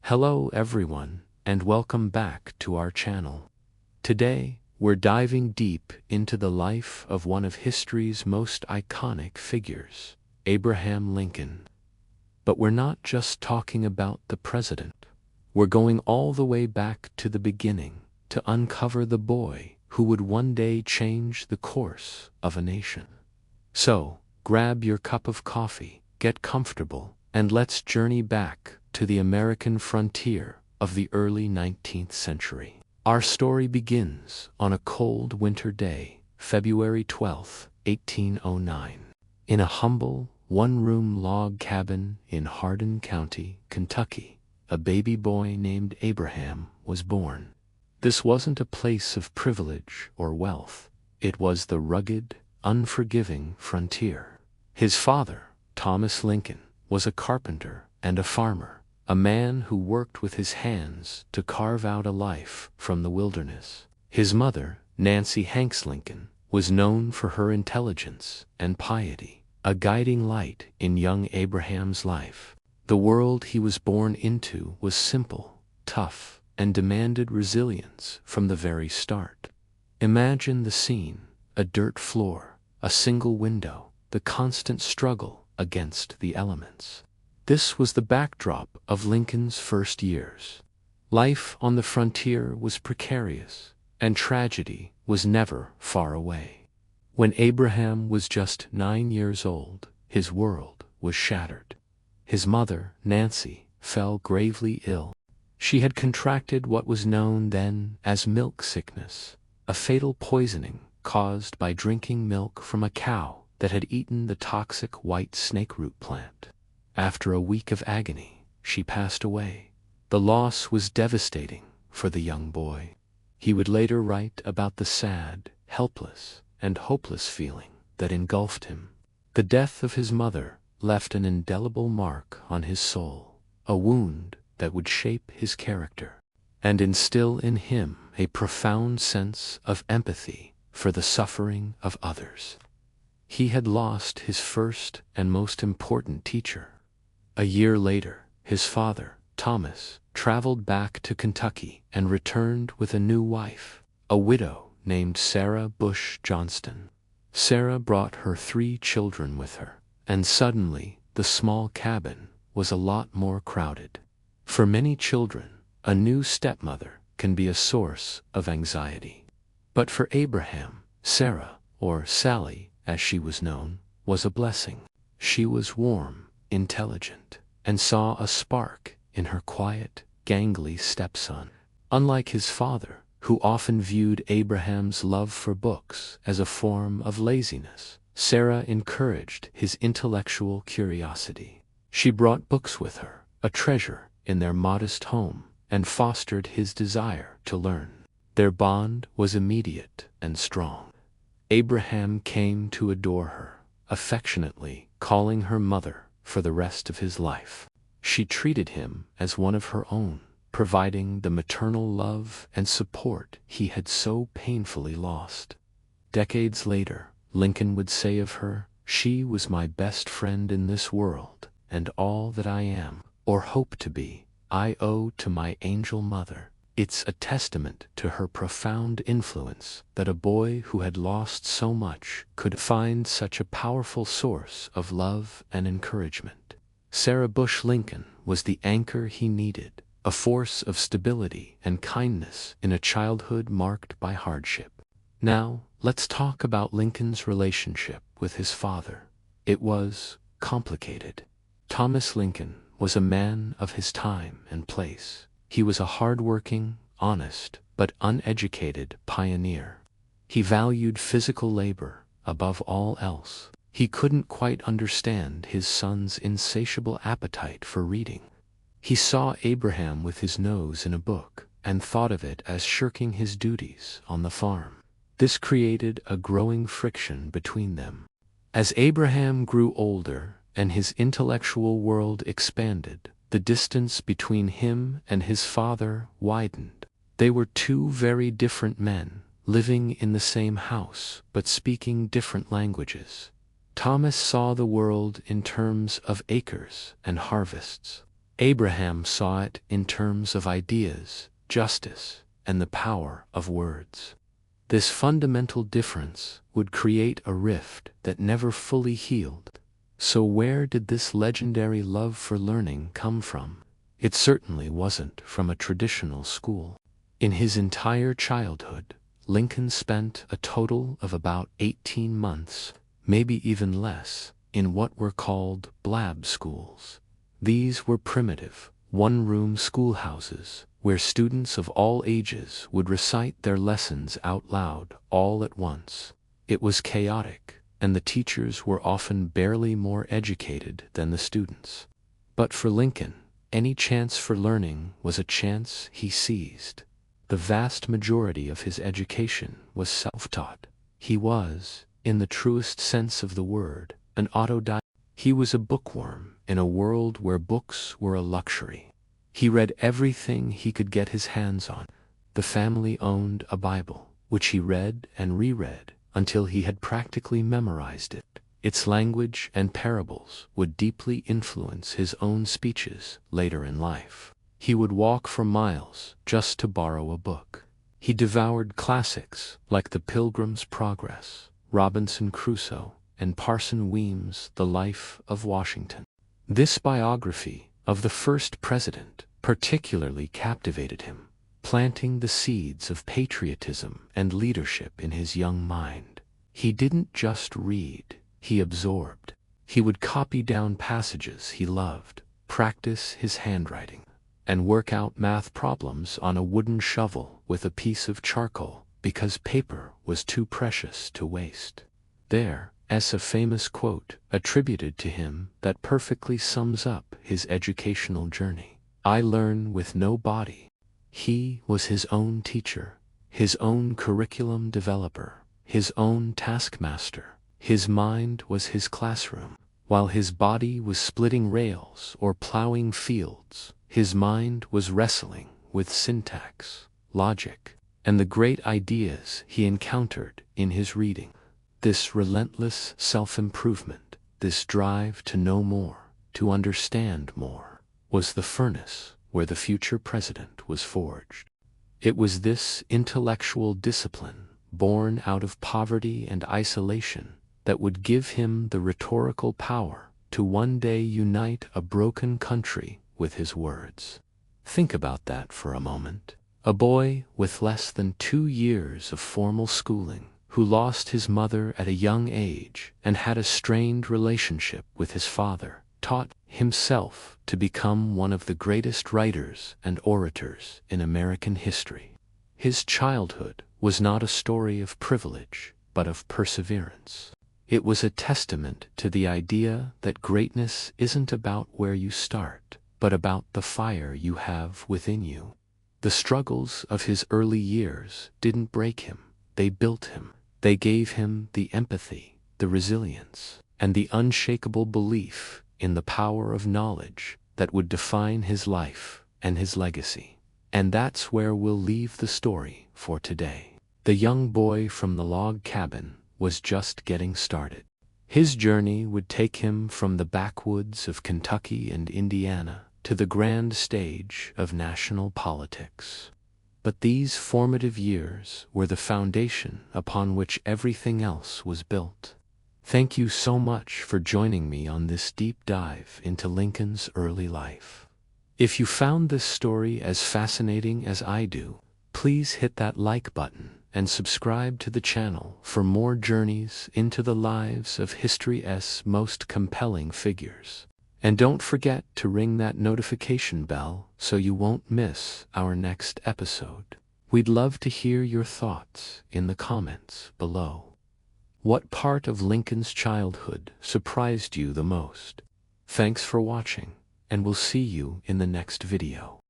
Hello everyone, and welcome back to our channel. Today, we're diving deep into the life of one of history's most iconic figures, Abraham Lincoln. But we're not just talking about the president. We're going all the way back to the beginning to uncover the boy who would one day change the course of a nation. So, grab your cup of coffee, get comfortable, and let's journey back to the American frontier of the early 19th century. Our story begins on a cold winter day, February 12, 1809. In a humble, one-room log cabin in Hardin County, Kentucky, a baby boy named Abraham was born. This wasn't a place of privilege or wealth. It was the rugged, unforgiving frontier. His father, Thomas Lincoln, was a carpenter and a farmer, a man who worked with his hands to carve out a life from the wilderness. His mother, Nancy Hanks Lincoln, was known for her intelligence and piety, a guiding light in young Abraham's life. The world he was born into was simple, tough, and demanded resilience from the very start. Imagine the scene: a dirt floor, a single window, the constant struggle against the elements. This was the backdrop of Lincoln's first years. Life on the frontier was precarious, and tragedy was never far away. When Abraham was just 9 years old, his world was shattered. His mother, Nancy, fell gravely ill. She had contracted what was known then as milk sickness, a fatal poisoning caused by drinking milk from a cow that had eaten the toxic white snakeroot plant. After a week of agony, she passed away. The loss was devastating for the young boy. He would later write about the sad, helpless, and hopeless feeling that engulfed him. The death of his mother left an indelible mark on his soul, a wound that would shape his character and instill in him a profound sense of empathy for the suffering of others. He had lost his first and most important teacher. A year later, his father, Thomas, traveled back to Kentucky and returned with a new wife, a widow named Sarah Bush Johnston. Sarah brought her 3 children with her, and suddenly the small cabin was a lot more crowded. For many children, a new stepmother can be a source of anxiety. But for Abraham, Sarah, or Sally as she was known, was a blessing. She was warm, intelligent, and saw a spark in her quiet, gangly stepson. Unlike his father, who often viewed Abraham's love for books as a form of laziness, Sarah encouraged his intellectual curiosity. She brought books with her, a treasure in their modest home, and fostered his desire to learn. Their bond was immediate and strong. Abraham came to adore her, affectionately calling her mother for the rest of his life. She treated him as one of her own, providing the maternal love and support he had so painfully lost. Decades later, Lincoln would say of her, "She was my best friend in this world, and all that I am, or hope to be, I owe to my angel mother." It's a testament to her profound influence that a boy who had lost so much could find such a powerful source of love and encouragement. Sarah Bush Lincoln was the anchor he needed, a force of stability and kindness in a childhood marked by hardship. Now, let's talk about Lincoln's relationship with his father. It was complicated. Thomas Lincoln was a man of his time and place. He was a hard-working, honest, but uneducated pioneer. He valued physical labor above all else. He couldn't quite understand his son's insatiable appetite for reading. He saw Abraham with his nose in a book and thought of it as shirking his duties on the farm. This created a growing friction between them. As Abraham grew older and his intellectual world expanded, the distance between him and his father widened. They were 2 very different men, living in the same house but speaking different languages. Thomas saw the world in terms of acres and harvests. Abraham saw it in terms of ideas, justice, and the power of words. This fundamental difference would create a rift that never fully healed. So where did this legendary love for learning come from? It certainly wasn't from a traditional school. In his entire childhood, Lincoln spent a total of about 18 months, maybe even less, in what were called blab schools. These were primitive, one-room schoolhouses where students of all ages would recite their lessons out loud all at once. It was chaotic, and the teachers were often barely more educated than the students. But for Lincoln, any chance for learning was a chance he seized. The vast majority of his education was self-taught. He was, in the truest sense of the word, an autodidact. He was a bookworm in a world where books were a luxury. He read everything he could get his hands on. The family owned a Bible, which he read and reread until he had practically memorized it. Its language and parables would deeply influence his own speeches later in life. He would walk for miles just to borrow a book. He devoured classics like The Pilgrim's Progress, Robinson Crusoe, and Parson Weems' The Life of Washington. This biography of the first president particularly captivated him, planting the seeds of patriotism and leadership in his young mind. He didn't just read, he absorbed. He would copy down passages he loved, practice his handwriting, and work out math problems on a wooden shovel with a piece of charcoal because paper was too precious to waste. There is a famous quote attributed to him that perfectly sums up his educational journey. "I learn with no body." He was his own teacher, his own curriculum developer, his own taskmaster. His mind was his classroom. While his body was splitting rails or plowing fields, his mind was wrestling with syntax, logic, and the great ideas he encountered in his reading. This relentless self-improvement, this drive to know more, to understand more, was the furnace where the future president was forged. It was this intellectual discipline, born out of poverty and isolation, that would give him the rhetorical power to one day unite a broken country with his words. Think about that for a moment. A boy with less than 2 years of formal schooling, who lost his mother at a young age and had a strained relationship with his father, taught himself to become one of the greatest writers and orators in American history. His childhood was not a story of privilege, but of perseverance. It was a testament to the idea that greatness isn't about where you start, but about the fire you have within you. The struggles of his early years didn't break him, they built him. They gave him the empathy, the resilience, and the unshakable belief in the power of knowledge that would define his life and his legacy. And that's where we'll leave the story for today. The young boy from the log cabin was just getting started. His journey would take him from the backwoods of Kentucky and Indiana to the grand stage of national politics. But these formative years were the foundation upon which everything else was built. Thank you so much for joining me on this deep dive into Lincoln's early life. If you found this story as fascinating as I do, please hit that like button and subscribe to the channel for more journeys into the lives of history's most compelling figures. And don't forget to ring that notification bell so you won't miss our next episode. We'd love to hear your thoughts in the comments below. What part of Lincoln's childhood surprised you the most? Thanks for watching, and we'll see you in the next video.